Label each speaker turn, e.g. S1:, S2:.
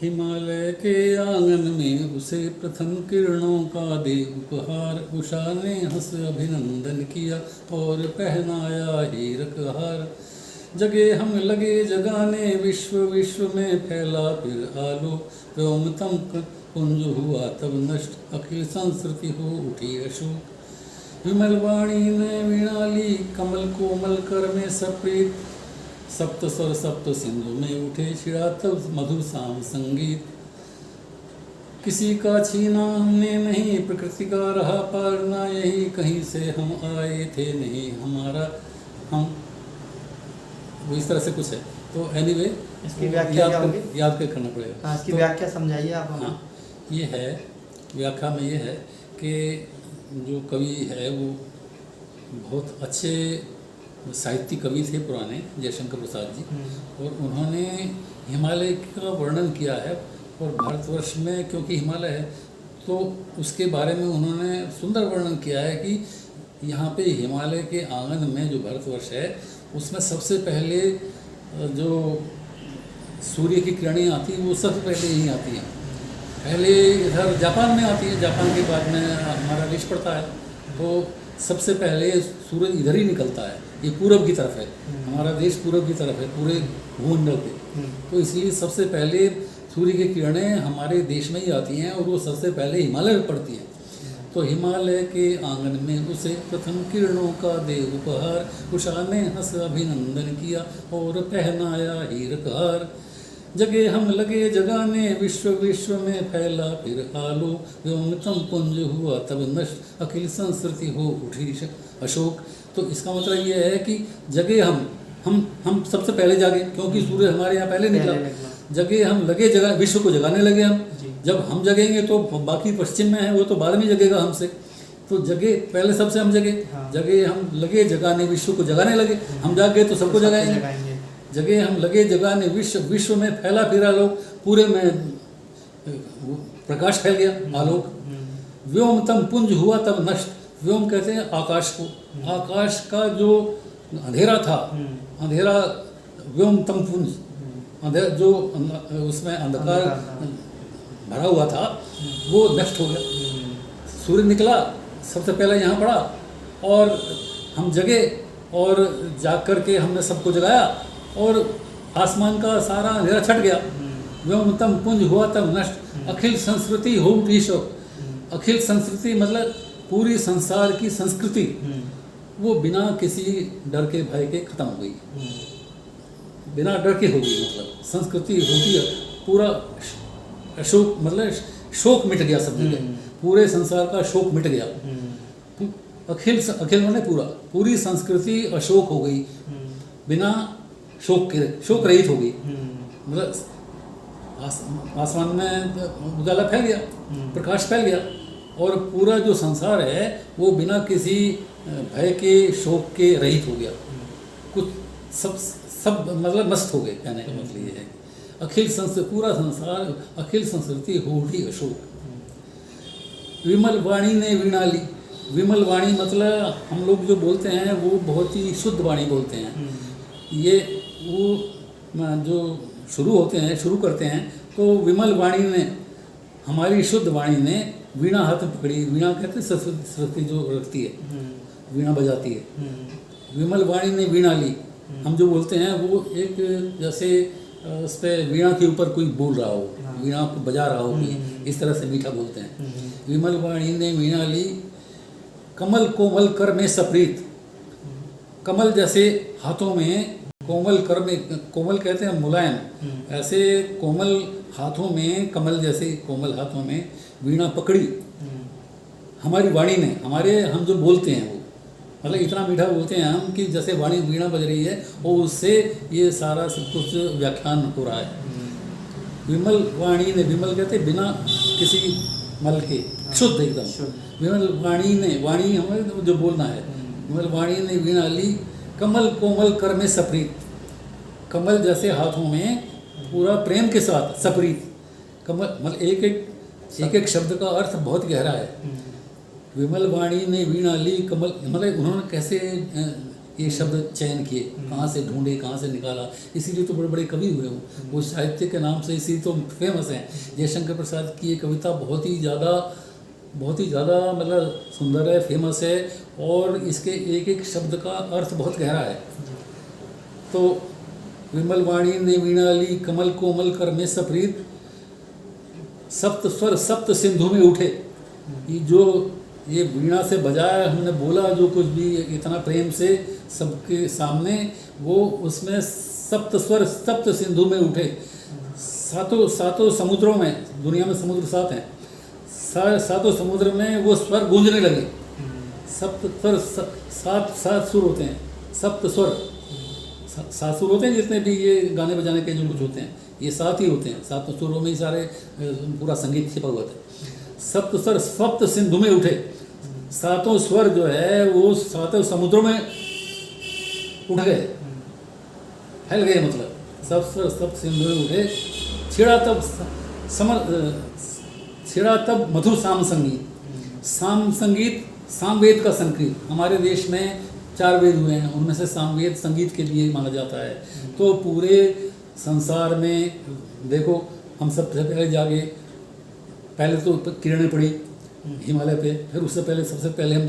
S1: हिमालय के आंगन में उसे प्रथम किरणों का दे उपहार, उषा ने हंस अभिनंदन किया और पहनाया हीरक हार। जगे हम लगे जगाने विश्व विश्व में फैला फिर आलोक, व्योमतम पुंज हुआ तब नष्ट अखिल संस्कृति हो उठी अशोक। विमल वाणी ने वीणा ली कमल कोमल कर में सप्रीत, सप्त स्वर सप्त सिंधु में उठे छिड़ा तब मधुर साम संगीत। किसी का छीना हमने नहीं प्रकृति का रहा पालना, यही कहीं से हम आए थे नहीं हमारा हम। वो इस तरह से कुछ है। तो एनीवे
S2: इसकी व्याख्या क्या होगी?
S1: याद कर करना पड़ेगा।
S2: हाँ, इसकी व्याख्या समझाइए आप हमें।
S1: हाँ, ये है व्याख्या में ये है कि जो कवि है वो बहुत अच्छे साहित्यिक कवि थे पुराने, जयशंकर प्रसाद जी, और उन्होंने हिमालय का वर्णन किया है। और भारतवर्ष में क्योंकि हिमालय है तो उसके बारे में उन्होंने सुंदर वर्णन किया है कि यहाँ पे हिमालय के आंगन में जो भारतवर्ष है उसमें सबसे पहले जो सूर्य की किरणें आती हैं वो सबसे पहले यहीं आती हैं। पहले इधर जापान में आती है, जापान के बाद में हमारा देश पड़ता है, तो सबसे पहले सूरज इधर ही निकलता है। ये पूरब की तरफ है, हमारा देश पूरब की तरफ है पूरे भूमंडल पे, तो इसलिए सबसे पहले सूर्य की किरणें हमारे देश में ही आती हैं और वो सबसे पहले हिमालय में पड़ती हैं। तो हिमालय के आंगन में उसे प्रथम किरणों का दे उपहार, उषा ने हंस अभिनंदन किया और पहनाया हीरक हार। जगे हम लगे जगाने विश्व विश्व में फैला फिर आलोक, व्योमतम पुंज हुआ तब नष्ट अखिल संस्कृति हो उठी अशोक। तो इसका मतलब ये है कि जगे हम सबसे पहले जागे क्योंकि सूर्य हमारे यहाँ पहले निकला। जगे हम लगे जगा विश्व को जगाने लगे हम। जब हम जगेंगे तो बाकी पश्चिम में है वो तो बाद में जगेगा हमसे। तो जगे पहले सबसे हम जगे। जगे हम लगे जगाने विश्व को जगाने लगे, हम जाग गए तो सबको जगाएंगे। जगे हम लगे जगाने विश्व विश्व में फैला फिर आलोक, पूरे में प्रकाश फैल गया आलोक। व्योमतम पुंज हुआ तब नष्ट, व्योम कहते हैं आकाश को, आकाश का जो अंधेरा था, अंधेरा व्योमतम पुंज, अंधेरा जो उसमें अंधकार भरा हुआ था वो नष्ट हो गया। सूर्य निकला सबसे पहले यहाँ पड़ा और हम जगे और जाग करके हमने सबको जगाया और आसमान का सारा अंधेरा छट गया। व्योमतम पुंज हुआ तब नष्ट अखिल संस्कृति हो उठी शोक। अखिल संस्कृति मतलब पूरी संसार की संस्कृति वो बिना किसी डर के भय के खत्म हो गई, बिना डर के हो गई। मतलब संस्कृति होती है, पूरा अशोक मतलब शोक मिट गया सब जगह, पूरे संसार का शोक मिट गया। अखिल ने पूरी संस्कृति अशोक हो गई, बिना शोक रहित हो गई। मतलब आसमान में उजाला फैल गया, प्रकाश फैल गया और पूरा जो संसार है वो बिना किसी भय के शोक के रहित हो गया। कुछ सब मतलब मस्त हो गए। कहने का मतलब ये है अखिल संस्कृति, पूरा संसार अखिल संस्कृति हो उठी अशोक। विमल वाणी ने वीणा ली, विमल वाणी मतलब हम लोग जो बोलते हैं वो बहुत ही शुद्ध वाणी बोलते हैं। ये वो जो शुरू करते हैं तो विमल वाणी ने, हमारी शुद्ध वाणी ने वीणा हाथ में पकड़ी। वीणा कहते हैं सरस्वती जो रखती है, वीणा बजाती है। विमल वाणी ने वीणा ली, हम जो बोलते हैं वो एक जैसे उस पर वीणा के ऊपर कोई बोल रहा हो, वीणा को बजा रहा हो कोई, इस तरह से मीठा बोलते हैं। विमल वाणी ने वीणा ली कमल कोमल कर में सप्रीत, कमल जैसे हाथों में, कोमल कर में, कोमल कहते हैं मुलायम, ऐसे कोमल हाथों में, कमल जैसे कोमल हाथों में वीणा पकड़ी हमारी वाणी ने। हमारे हम जो बोलते हैं वो मतलब इतना मीठा बोलते हैं हम कि जैसे वाणी वीणा बज रही है और उससे ये सारा सब कुछ व्याख्यान हो रहा है। विमल वाणी ने, विमल कहते हैं बिना किसी मल के, शुद्ध एकदम। विमल वाणी ने, वाणी हमें जो बोलना है, विमल वाणी ने वीणा ली कमल कोमल कर में सप्रीत, कमल जैसे हाथों में पूरा प्रेम के साथ सप्रीत। कमल मतलब एक एक शब्द का अर्थ बहुत गहरा है। विमल वाणी ने वीणा ली कमल मतलब उन्होंने कैसे ये शब्द चयन किए, कहाँ से ढूंढे, कहाँ से निकाला, इसीलिए तो बड़े बड़े कवि हुए वो। वो साहित्य के नाम से इसी तो फेमस हैं। जयशंकर प्रसाद की ये कविता बहुत ही ज़्यादा मतलब सुंदर है, फेमस है, और इसके एक एक शब्द का अर्थ बहुत गहरा है। तो विमल वाणी ने वीणा ली, कमल कोमल कर में सप्रीत, सप्त स्वर सप्त सिंधु में उठे। ये वीणा से बजाया, हमने बोला जो कुछ भी इतना प्रेम से सबके सामने, वो उसमें सप्त स्वर सप्त सिंधु में उठे। सातों समुद्रों में, दुनिया में समुद्र 7 हैं, सातों समुद्र में वो स्वर गूंजने लगे। सप्त स्वर, सात सुर होते हैं, सप्त स्वर 7 सुर होते हैं जितने भी ये गाने बजाने के जो कुछ होते हैं, ये 7 ही होते हैं। 7 सुरों में ही सारे पूरा संगीत छिपा हुआ था। सप्त स्वर सप्त सिंधु में उठे, 7 स्वर जो है वो 7 समुद्रों में उठ गए, फैल गए, मतलब सब स्वर सप्त सिंधु में उठे। छिड़ा तब मधुर साम संगीत। साम संगीत सामवेद का संकेत। हमारे देश में 4 वेद हुए हैं, उनमें से सामवेद संगीत के लिए माना जाता है। तो पूरे संसार में देखो, हम सबसे पहले जाके, पहले तो किरणें पड़ी हिमालय पे, फिर उससे पहले सबसे पहले हम